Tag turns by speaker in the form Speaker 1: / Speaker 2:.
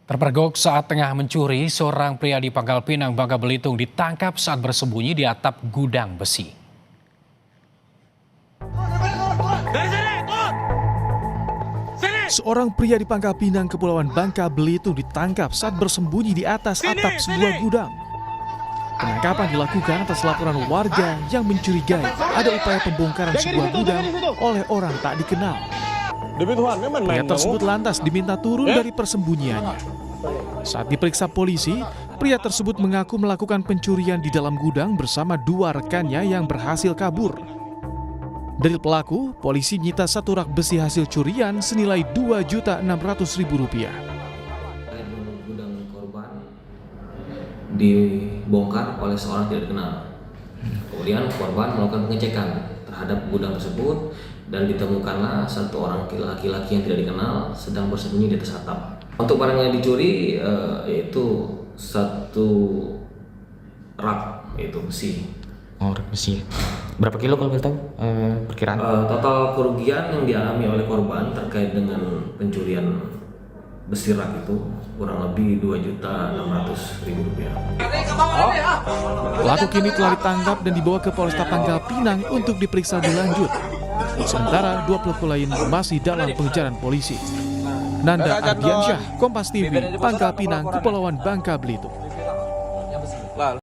Speaker 1: Terpergok saat tengah mencuri, seorang pria di Pangkal Pinang, Bangka Belitung ditangkap saat bersembunyi di atap gudang besi.
Speaker 2: Seorang pria di Pangkal Pinang, Kepulauan Bangka Belitung ditangkap saat bersembunyi di atas atap sebuah gudang. Penangkapan dilakukan atas laporan warga yang mencurigai ada upaya pembongkaran sebuah gudang oleh orang tak dikenal. Pria tersebut lantas diminta turun dari persembunyiannya. Saat diperiksa polisi, pria tersebut mengaku melakukan pencurian di dalam gudang bersama dua rekannya yang berhasil kabur. Dari pelaku, polisi menyita satu rak besi hasil curian senilai Rp2.600.000.
Speaker 3: Gudang korban dibongkar oleh seorang tidak dikenal. Kemudian korban melakukan pengecekan terhadap gudang tersebut dan ditemukanlah satu orang laki-laki yang tidak dikenal sedang bersembunyi di atas atap. Untuk barang yang dicuri yaitu satu rak, yaitu besi.
Speaker 4: Oh, rak besi. Berapa kilo kalau boleh tahu perkiraan?
Speaker 3: Total kerugian yang dialami oleh korban terkait dengan pencurian besi rak itu kurang lebih Rp2.600.000.
Speaker 2: Pelaku kini telah ditangkap dan dibawa ke Polresta Pangkal Pinang untuk diperiksa lebih lanjut. Sementara dua pelaku lain masih dalam pengejaran polisi. Nanda Ardiansyah, Kompas TV, Pangkal Pinang, Kepulauan Bangka Belitung.